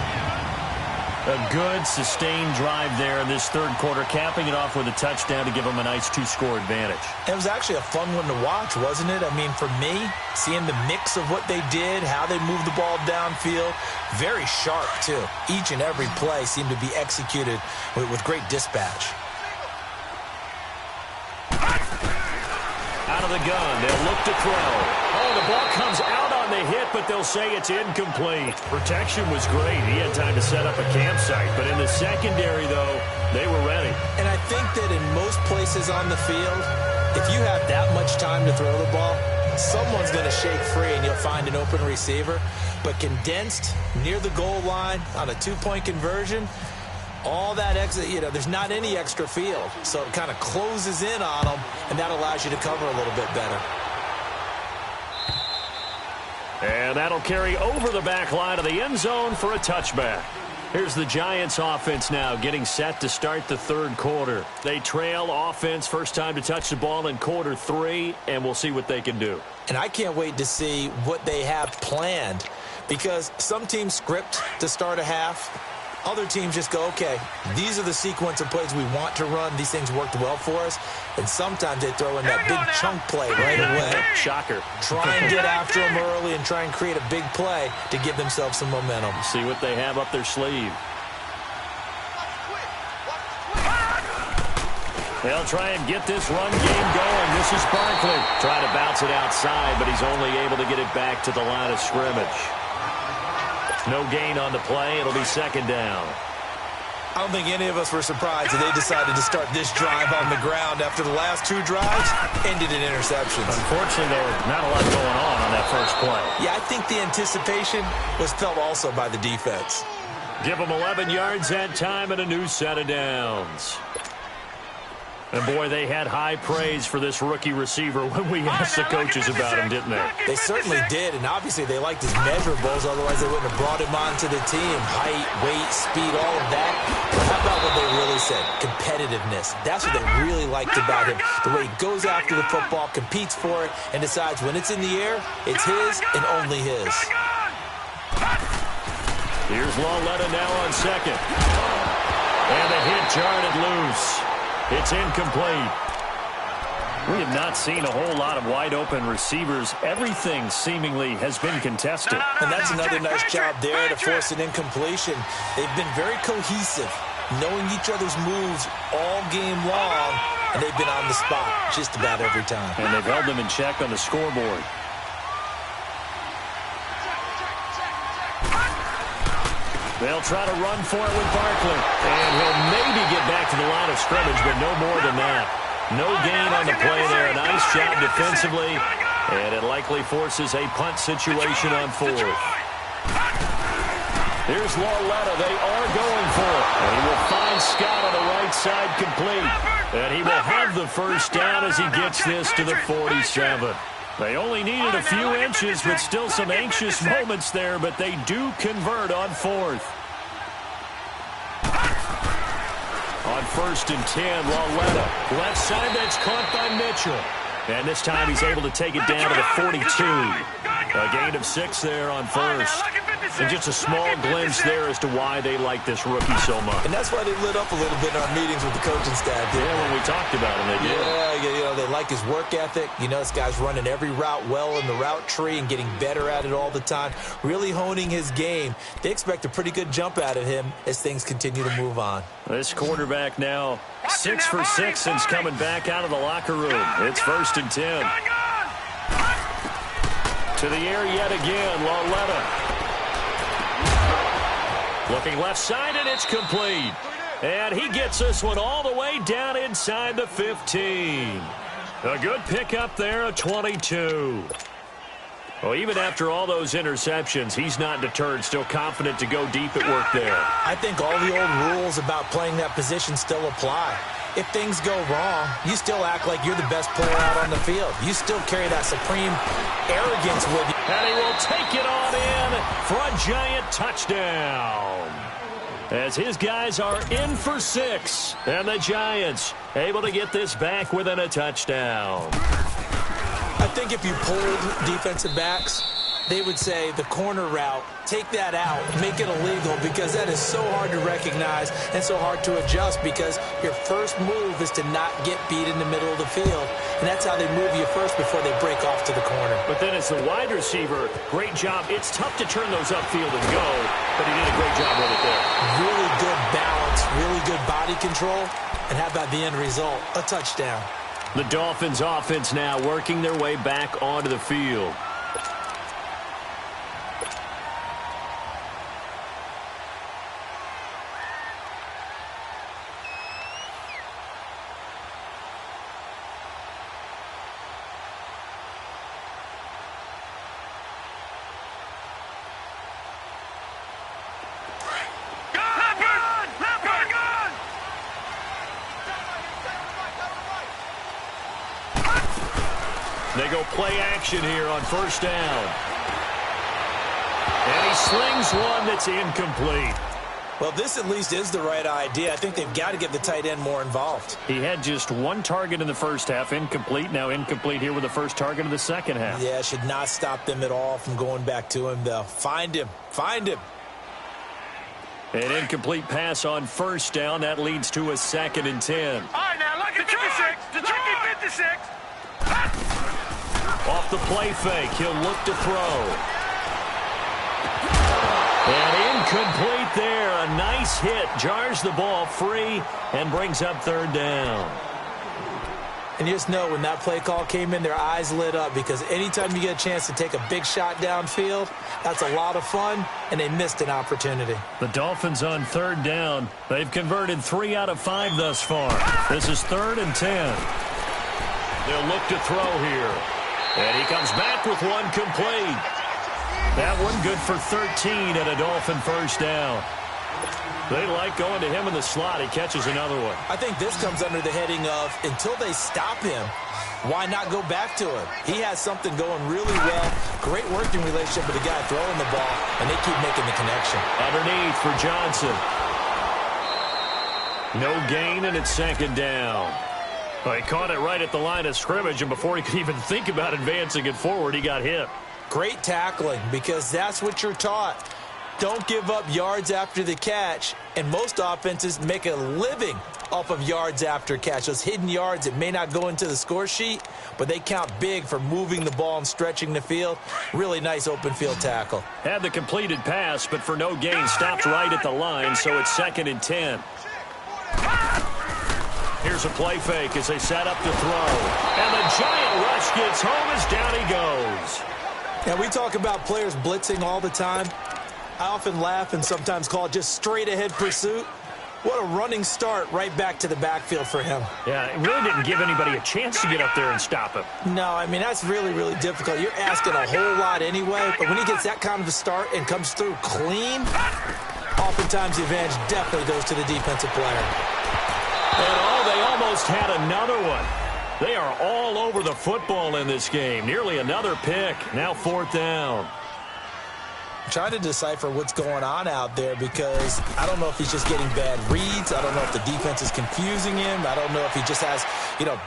A good, sustained drive there in this third quarter, capping it off with a touchdown to give them a nice 2-score advantage. It was actually a fun one to watch, wasn't it? I mean, for me, seeing the mix of what they did, how they moved the ball downfield, very sharp, too. Each and every play seemed to be executed with great dispatch. Out of the gun, they'll look to throw. Oh, the ball comes out on the hit, but they'll say it's incomplete. Protection was great. He had time to set up a campsite, but in the secondary, though, they were ready. And I think that in most places on the field, if you have that much time to throw the ball, someone's going to shake free and you'll find an open receiver. But condensed near the goal line on a two-point conversion, all that exit, there's not any extra field. So it kind of closes in on them, and that allows you to cover a little bit better. And that'll carry over the back line of the end zone for a touchback. Here's the Giants offense now getting set to start the third quarter. They trail offense first time to touch the ball in quarter 3, and we'll see what they can do. And I can't wait to see what they have planned, because some teams script to start a half. Other teams just go, okay, these are the sequence of plays we want to run. These things worked well for us. And sometimes they throw in that big chunk play right away. Shocker. Try and get after them early and try and create a big play to give themselves some momentum. See what they have up their sleeve. They'll try and get this run game going. This is Barkley. Trying to bounce it outside, but he's only able to get it back to the line of scrimmage. No gain on the play. It'll be second down. I don't think any of us were surprised that they decided to start this drive on the ground after the last 2 drives ended in interceptions. Unfortunately, there was not a lot going on that first play. Yeah, I think the anticipation was felt also by the defense. Give them 11 yards that time and a new set of downs. And, boy, they had high praise for this rookie receiver when we asked the coaches about him, didn't they? They certainly did, and obviously they liked his measurables. Otherwise, they wouldn't have brought him onto the team. Height, weight, speed, all of that. But how about what they really said? Competitiveness. That's what they really liked about him. The way he goes after the football, competes for it, and decides when it's in the air, it's his and only his. Here's Lawletta now on second. And the hit jarred it loose. It's incomplete. We have not seen a whole lot of wide-open receivers. Everything seemingly has been contested. And that's another nice job there to force an incompletion. They've been very cohesive, knowing each other's moves all game long, and they've been on the spot just about every time. And they've held them in check on the scoreboard. They'll try to run for it with Barkley. And he'll maybe get back to the line of scrimmage, but no more than that. No gain on the play there. A nice job defensively. And it likely forces a punt situation on 4th. Here's Lawletta. They are going for it. And he will find Scott on the right side complete. And he will have the first down as he gets this to the 47. They only needed a few inches, but still some anxious moments there, but they do convert on 4th. On 1st and 10, Lawletta. Left side, that's caught by Mitchell. And this time he's able to take it down to the 42. A gain of 6 there on 1st. And just a small glimpse there as to why they like this rookie so much. And that's why they lit up a little bit in our meetings with the coaching staff. Yeah, when we talked about him, they did. Yeah, they like his work ethic. This guy's running every route well in the route tree and getting better at it all the time, really honing his game. They expect a pretty good jump out of him as things continue to move on. This quarterback now 6 for 6 since coming back out of the locker room. It's 1st and 10. To the air yet again, Lawletta. Looking left side, and it's complete. And he gets this one all the way down inside the 15. A good pickup there, a 22. Well, even after all those interceptions, he's not deterred, still confident to go deep at work there. I think all the old rules about playing that position still apply. If things go wrong, you still act like you're the best player out on the field. You still carry that supreme arrogance with you. And he will take it on in for a Giant touchdown. As his guys are in for 6. And the Giants able to get this back within a touchdown. I think if you pulled defensive backs, they would say the corner route, take that out, make it illegal, because that is so hard to recognize and so hard to adjust, because your first move is to not get beat in the middle of the field. And that's how they move you first before they break off to the corner. But then as the wide receiver, great job. It's tough to turn those upfield and go, but he did a great job with it there. Really good balance, really good body control, and how about the end result? A touchdown. The Dolphins offense now working their way back onto the field. They go play action here on first down. And he slings one that's incomplete. Well, this at least is the right idea. I think they've got to get the tight end more involved. He had just one target in the first half, incomplete. Now incomplete here with the first target of the second half. Yeah, should not stop them at all from going back to him, though. Find him. Find him. An incomplete pass on first down. That leads to a 2nd and 10. All right, now, look at 56. Lucky 56. Off the play fake, he'll look to throw. And incomplete there. A nice hit. Jars the ball free and brings up 3rd down. And you just know when that play call came in, their eyes lit up, because anytime you get a chance to take a big shot downfield, that's a lot of fun, and they missed an opportunity. The Dolphins on 3rd down. They've converted 3 out of 5 thus far. This is 3rd and 10. They'll look to throw here. And he comes back with one complete. That one good for 13 and a Dolphin first down. They like going to him in the slot. He catches another one. I think this comes under the heading of, until they stop him, why not go back to him? He has something going really well. Great working relationship with the guy throwing the ball, and they keep making the connection. Underneath for Johnson. No gain, and it's 2nd down. Well, he caught it right at the line of scrimmage, and before he could even think about advancing it forward, he got hit. Great tackling, because that's what you're taught. Don't give up yards after the catch, and most offenses make a living off of yards after catch. Those hidden yards that may not go into the score sheet, but they count big for moving the ball and stretching the field. Really nice open field tackle. Had the completed pass, but for no gain, stopped right at the line, so it's 2nd and 10. Here's a play fake as they set up to throw. And the giant rush gets home as down he goes. Now, we talk about players blitzing all the time. I often laugh and sometimes call it just straight-ahead pursuit. What a running start right back to the backfield for him. Yeah, it really didn't give anybody a chance to get up there and stop him. No, I mean, that's really, really difficult. You're asking a whole lot anyway, but when he gets that kind of a start and comes through clean, oftentimes the advantage definitely goes to the defensive player. And they almost had another one. They are all over the football in this game. Nearly another pick. Now 4th down. I'm trying to decipher what's going on out there, because I don't know if he's just getting bad reads. I don't know if the defense is confusing him. I don't know if he just has,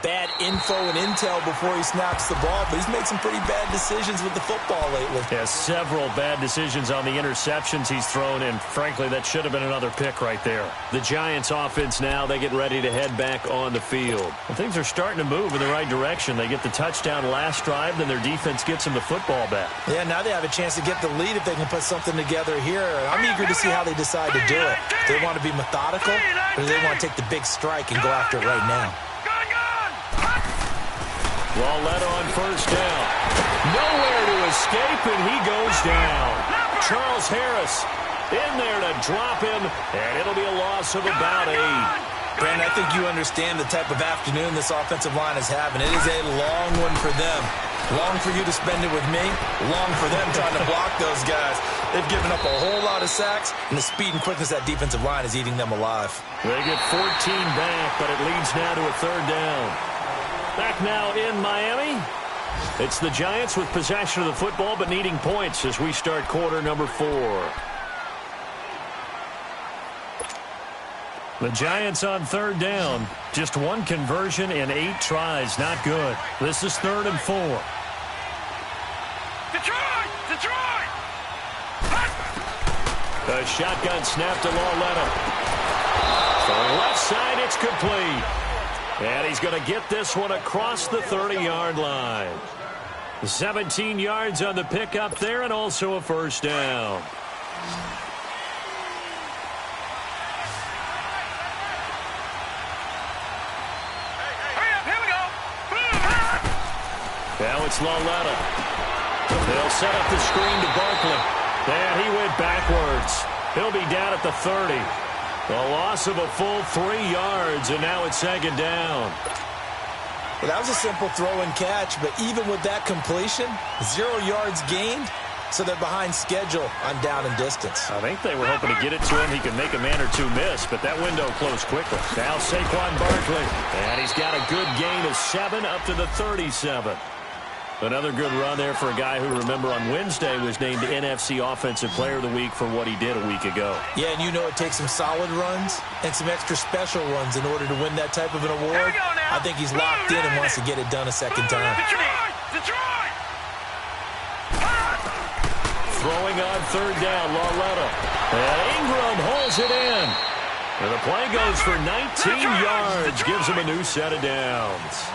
bad info and intel before he snaps the ball. But he's made some pretty bad decisions with the football lately. Yeah, several bad decisions on the interceptions he's thrown, and frankly, that should have been another pick right there. The Giants offense now, they get ready to head back on the field. And things are starting to move in the right direction. They get the touchdown last drive, then their defense gets them the football back. Yeah, now they have a chance to get the lead if they can put something together here. I'm eager to see how they decide to do it. Do they want to be methodical, or do they want to take the big strike and go after it right now? Led on first down. Nowhere to escape, and he goes down. Charles Harris in there to drop him, and it'll be a loss of about 8. Brandon, I think you understand the type of afternoon this offensive line is having. It is a long one for them. Long for you to spend it with me. Long for them trying to block those guys. They've given up a whole lot of sacks, and the speed and quickness of that defensive line is eating them alive. They get 14 back, but it leads now to a 3rd down. Back now in Miami. It's the Giants with possession of the football, but needing points as we start quarter number 4. The Giants on 3rd down. Just one conversion in 8 tries. Not good. This is 3rd and 4. Detroit! The shotgun snap to Lauletta. For left side, it's complete. And he's going to get this one across the 30-yard line. 17 yards on the pickup there and also a first down. Now it's Lauletta. They'll set up the screen to Barkley. And he went backwards. He'll be down at the 30. A loss of a full 3 yards, and now it's second down. Well, that was a simple throw and catch, but even with that completion, 0 yards gained, so they're behind schedule on down and distance. I think they were hoping to get it to him. He could make a man or two miss, but that window closed quickly. Now Saquon Barkley, and he's got a good gain of 7 up to the 37. Another good run there for a guy who, remember, on Wednesday was named NFC Offensive Player of the Week for what he did a week ago. Yeah, and you know it takes some solid runs and some extra special runs in order to win that type of an award. I think he's locked in and wants to get it done a second time. Throwing on third down, Lauletta. And Ingram holds it in. And the play goes for 19 yards, gives him a new set of downs.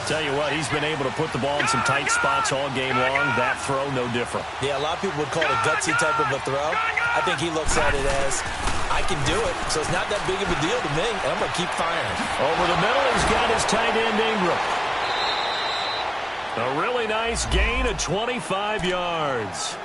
Tell you what, he's been able to put the ball in some tight spots all game long. That throw, no different. Yeah, a lot of people would call it a gutsy type of a throw. I think he looks at it as, I can do it, so it's not that big of a deal to me, and I'm going to keep firing. Over the middle, he's got his tight end, Ingram. A really nice gain of 25 yards.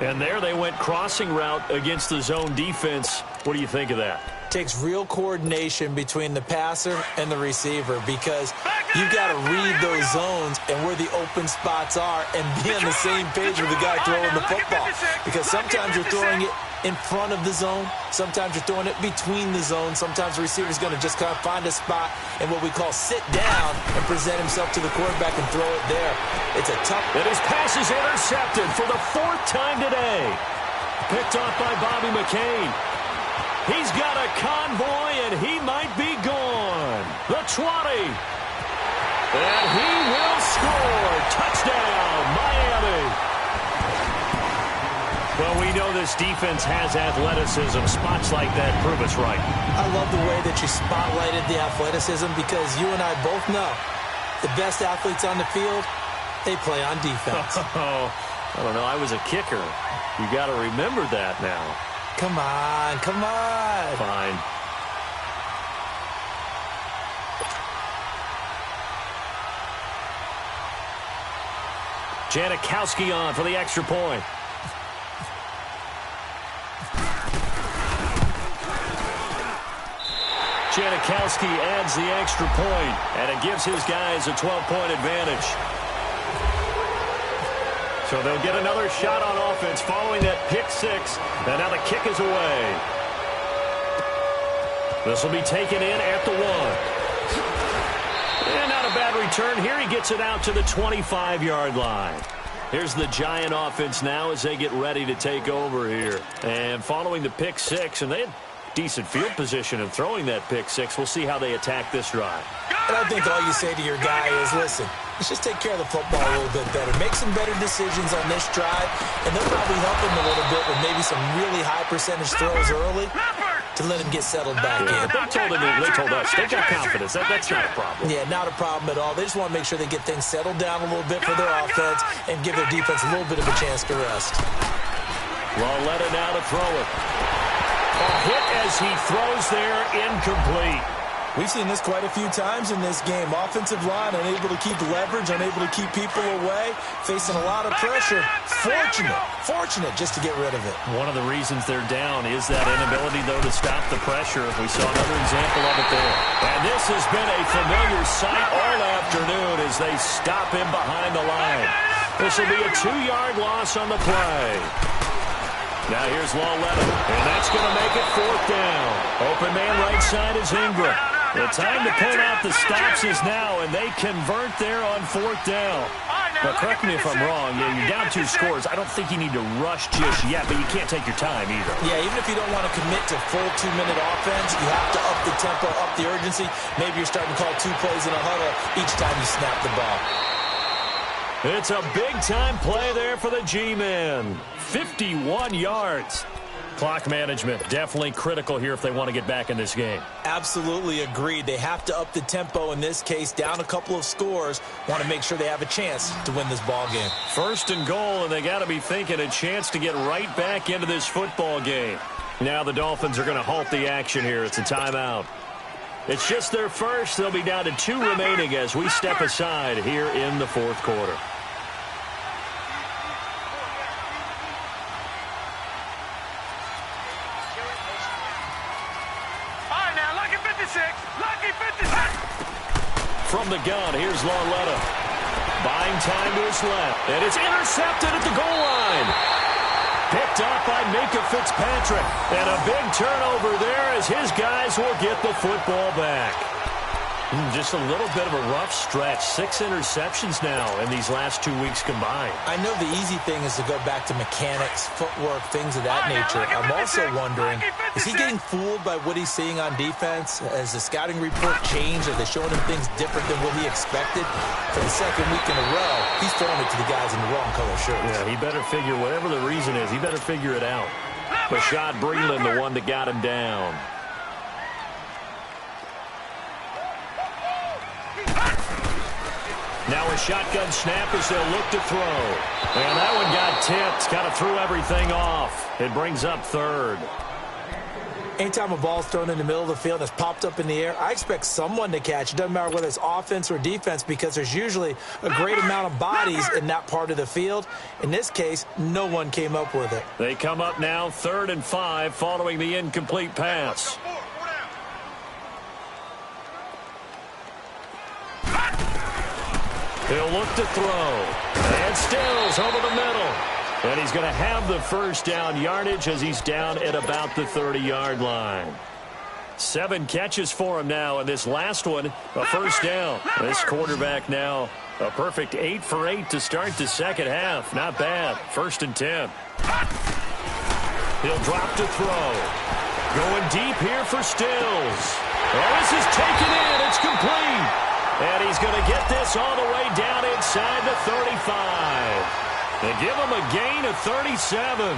And there they went crossing route against the zone defense. What do you think of that? Takes real coordination between the passer and the receiver because you've got to read those zones and where the open spots are and be on the same page with the guy throwing the football. Because sometimes you're throwing it in front of the zone. Sometimes you're throwing it between the zones. Sometimes the receiver's going to just kind of find a spot and what we call sit down and present himself to the quarterback and throw it there. It's a tough... And his pass is intercepted for the 4th time today. Picked off by Bobby McCain. He's got a convoy, and he might be gone. The 20. And he will score. Touchdown, Miami. Well, we know this defense has athleticism. Spots like that prove us right. I love the way that you spotlighted the athleticism because you and I both know the best athletes on the field, they play on defense. Oh, I don't know. I was a kicker. You got to remember that now. Come on, come on. Fine. Janikowski on for the extra point. Janikowski adds the extra point, and it gives his guys a 12-point advantage. So they'll get another shot on offense following that pick six. And now the kick is away. This will be taken in at the 1. And not a bad return. Here he gets it out to the 25-yard line. Here's the Giant offense now as they get ready to take over here. And following the pick six, and they had decent field position in throwing that pick six. We'll see how they attack this drive. And I think all you say to your guy is, listen, let's just take care of the football a little bit better. Make some better decisions on this drive, and they'll probably help him a little bit with maybe some really high percentage throws early to let him get settled back in. They told us they got confidence. That's not a problem. Yeah, not a problem at all. They just want to make sure they get things settled down a little bit for their offense and give their defense a little bit of a chance to rest. Lauletta now to throw it. A hit as he throws there, incomplete. We've seen this quite a few times in this game. Offensive line unable to keep leverage, unable to keep people away, facing a lot of pressure. Fortunate just to get rid of it. One of the reasons they're down is that inability, though, to stop the pressure. We saw another example of it there. And this has been a familiar sight all afternoon as they stop him behind the line. This will be a 2-yard loss on the play. Now here's Lauletta, and that's going to make it 4th down. Open man right side is Ingram. The time to point out the stops is now, and they convert there on 4th down. But correct me if I'm wrong, you're down 2 scores. I don't think you need to rush just yet, but you can't take your time either. Yeah, even if you don't want to commit to full 2-minute offense, you have to up the tempo, up the urgency. Maybe you're starting to call 2 plays in a huddle each time you snap the ball. It's a big-time play there for the G-Men. 51 yards. Clock management, definitely critical here if they want to get back in this game. Absolutely agreed. They have to up the tempo in this case, down a couple of scores. Want to make sure they have a chance to win this ball game. First and goal, and they got to be thinking a chance to get right back into this football game. Now the Dolphins are going to halt the action here. It's a timeout. It's just their first. They'll be down to 2 remaining as we step aside here in the fourth quarter. From the gun, here's Lauletta. Buying time to his left. And it's intercepted at the goal line. Picked up by Minka Fitzpatrick. And a big turnover there as his guys will get the football back. Just a little bit of a rough stretch. 6 interceptions now in these last 2 weeks combined. I know the easy thing is to go back to mechanics, footwork, things of that nature. I'm also wondering, is he getting fooled by what he's seeing on defense? Has the scouting report changed? Are they showing him things different than what he expected? For the second week in a row, he's throwing it to the guys in the wrong color shirts. Yeah, he better figure, whatever the reason is, he better figure it out. Rashad Breeland, the one that got him down. Now a shotgun snap as they'll look to throw. And that one got tipped. Kind of threw everything off. It brings up third. Anytime a ball's thrown in the middle of the field that's popped up in the air, I expect someone to catch. It doesn't matter whether it's offense or defense because there's usually a great amount of bodies in that part of the field. In this case, no one came up with it. They come up now 3rd and 5 following the incomplete pass. He'll look to throw. And Stills over the middle. And he's going to have the first down yardage as he's down at about the 30-yard line. 7 catches for him now, and this last one, a first down. This quarterback now, a perfect 8 for 8 to start the second half. Not bad. 1st and 10. He'll drop to throw. Going deep here for Stills. Oh, this is taken in. It's complete. And he's going to get this all the way down inside the 35. They give him a gain of 37.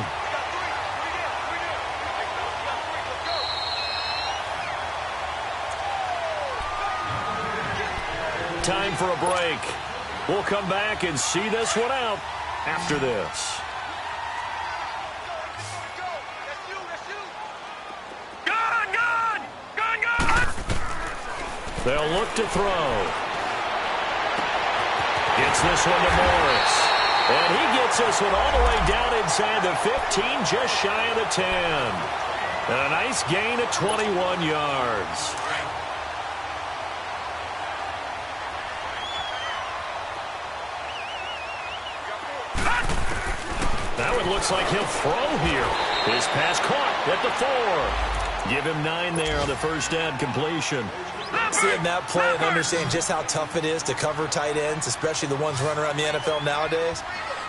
Time for a break. We'll come back and see this one out after this. They'll look to throw. Gets this one to Morris. And he gets this one all the way down inside the 15, just shy of the 10. And a nice gain of 21 yards. Now it looks like he'll throw here. His pass caught at the 4. Give him 9 there on the first down completion. Seeing that play and understanding just how tough it is to cover tight ends, especially the ones running around the NFL nowadays,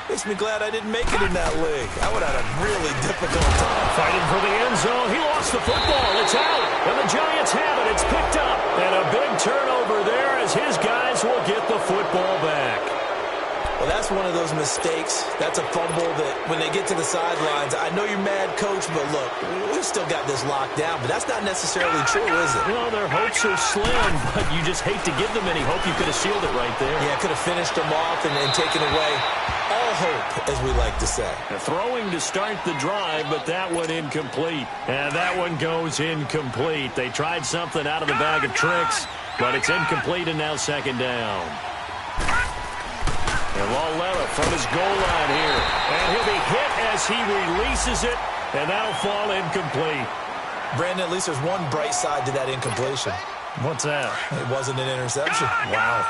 makes me glad I didn't make it in that league. I would have had a really difficult time. Fighting for the end zone. He lost the football. It's out. And the Giants have it. It's picked up. And a big turnover there as his guys will get the football back. Well, that's one of those mistakes. That's a fumble that when they get to the sidelines, I know you're mad, Coach, but look, we've still got this locked down. But that's not necessarily true, is it? Well, their hopes are slim, but you just hate to give them any hope. You could have sealed it right there. Yeah, could have finished them off and taken away all hope, as we like to say. Throwing to start the drive, but that one incomplete. And that one goes incomplete. They tried something out of the bag of tricks, but it's incomplete and now second down. And Lauletta from his goal line here. And he'll be hit as he releases it, and that'll fall incomplete. Brandon, at least there's one bright side to that incompletion. What's that? It wasn't an interception. Wow.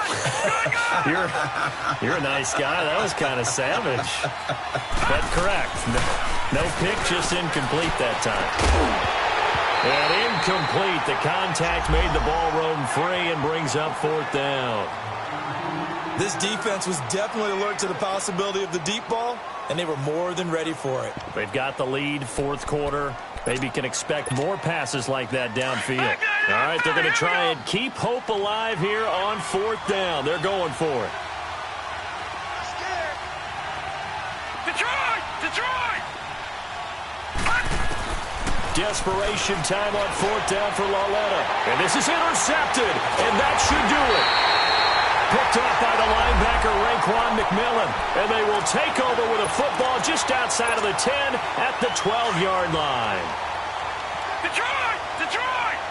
You're a nice guy. That was kind of savage. But correct. No pick, just incomplete that time. And incomplete. The contact made the ball roam free and brings up 4th down. This defense was definitely alert to the possibility of the deep ball, and they were more than ready for it. They've got the lead, 4th quarter. Maybe can expect more passes like that downfield. All right, they're going to try and keep hope alive here on 4th down. They're going for it. Detroit! Detroit! Desperation time on 4th down for Lauletta. And this is intercepted, and that should do it. Picked off by the linebacker, Raekwon McMillan. And they will take over with a football just outside of the 10 at the 12-yard line. Detroit! Detroit!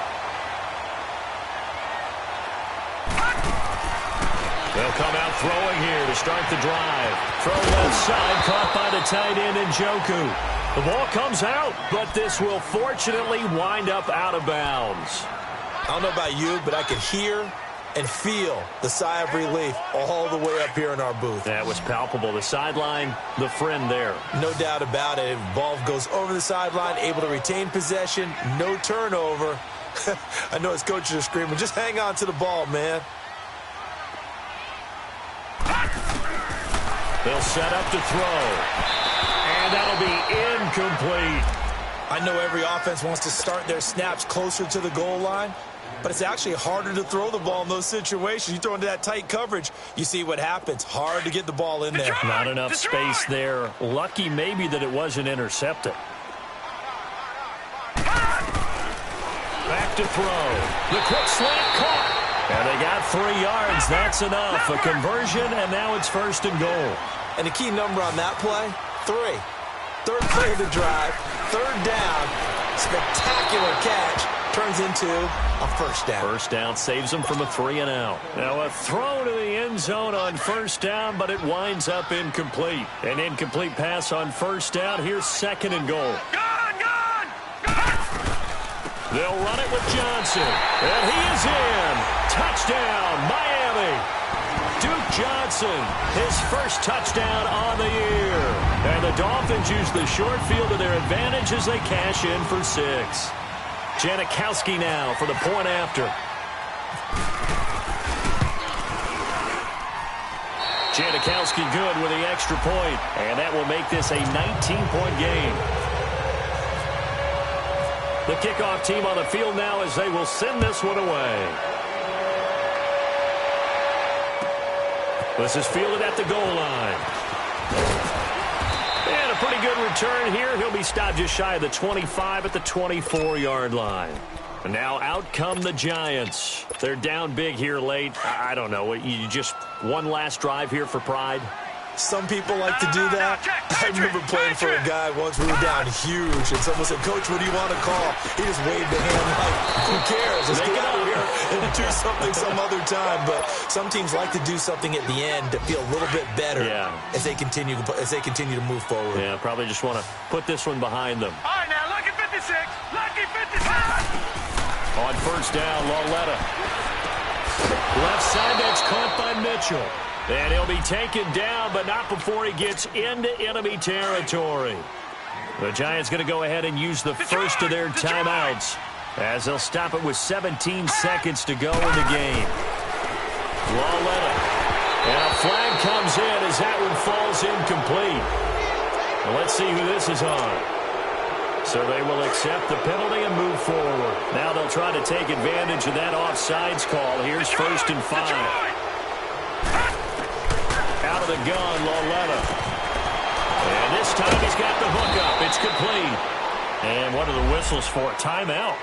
They'll come out throwing here to start the drive. Throw left side, caught by the tight end Njoku. The ball comes out, but this will fortunately wind up out of bounds. I don't know about you, but I could hear and feel the sigh of relief all the way up here in our booth. That was palpable. The sideline, the friend there. No doubt about it. Ball goes over the sideline, able to retain possession, no turnover. I know his coaches are screaming, just hang on to the ball, man. They'll set up to throw. And that'll be incomplete. I know every offense wants to start their snaps closer to the goal line, but it's actually harder to throw the ball in those situations. You throw into that tight coverage, you see what happens. Hard to get the ball in there. Not enough space there. Lucky maybe that it wasn't intercepted. Back to throw. The quick slant caught. And they got 3 yards. That's enough. A conversion, and now it's 1st and goal. And the key number on that play, 3. Third play of the drive, 3rd down, spectacular catch, turns into a 1st down. 1st down saves them from a 3-and-out. Now a throw to the end zone on 1st down, but it winds up incomplete. An incomplete pass on 1st down. Here's 2nd and goal. They'll run it with Johnson, and he is in. Touchdown, Miami. Duke Johnson, his first touchdown on the year. And the Dolphins use the short field to their advantage as they cash in for 6. Janikowski now for the point after. Janikowski good with the extra point, and that will make this a 19-point game. The kickoff team on the field now as they will send this one away. This is fielded at the goal line. And a pretty good return here. He'll be stopped just shy of the 25 at the 24-yard line. And now out come the Giants. They're down big here late. I don't know. You just one last drive here for pride? Some people like to do that. I remember playing for a guy once. We were down huge, and someone said, "Coach, what do you want to call?" He just waved a hand like, "Who cares? Let's get out of here and do something some other time." But some teams like to do something at the end to feel a little bit better as they continue to move forward. Yeah, probably just want to put this one behind them. All right, now, lucky 56. Lucky 56. On 1st down, Lauletta. Left side, that's caught by Mitchell. And he'll be taken down, but not before he gets into enemy territory. The Giants going to go ahead and use the first of their timeouts as they'll stop it with 17 seconds to go in the game. Lauletta. And a flag comes in as that one falls incomplete. Well, let's see who this is on. So they will accept the penalty and move forward. Now they'll try to take advantage of that offsides call. Here's 1st and 5. Out of the gun, Lauletta. And this time he's got the hook up. It's complete. And what are the whistles for? Timeout.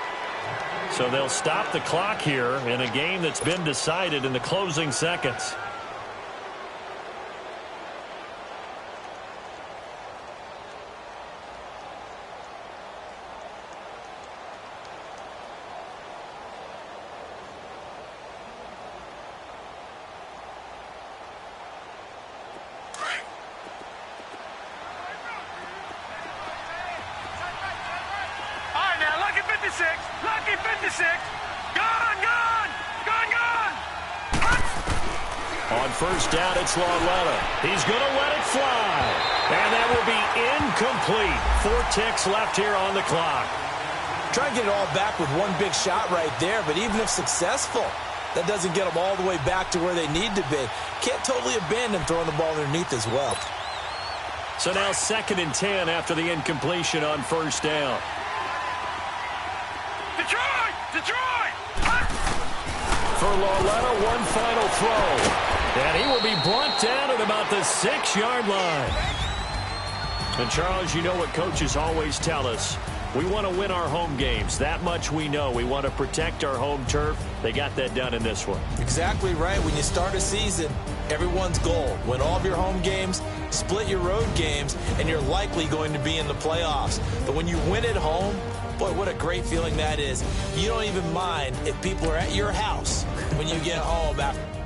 So they'll stop the clock here in a game that's been decided in the closing seconds. Lucky 56. Gone, gone, gone, gone. On 1st down, it's Lauletta. He's going to let it fly. And that will be incomplete. 4 ticks left here on the clock. Try and get it all back with one big shot right there, but even if successful, that doesn't get them all the way back to where they need to be. Can't totally abandon throwing the ball underneath as well. So now 2nd and 10 after the incompletion on 1st down. Detroit! Detroit! For Lauletta, one final throw. And he will be brought down at about the 6-yard line. And Charles, you know what coaches always tell us. We want to win our home games. That much we know. We want to protect our home turf. They got that done in this one. Exactly right. When you start a season, everyone's goal: win all of your home games, split your road games, and you're likely going to be in the playoffs. But when you win at home, boy, what a great feeling that is. You don't even mind if people are at your house when you get home after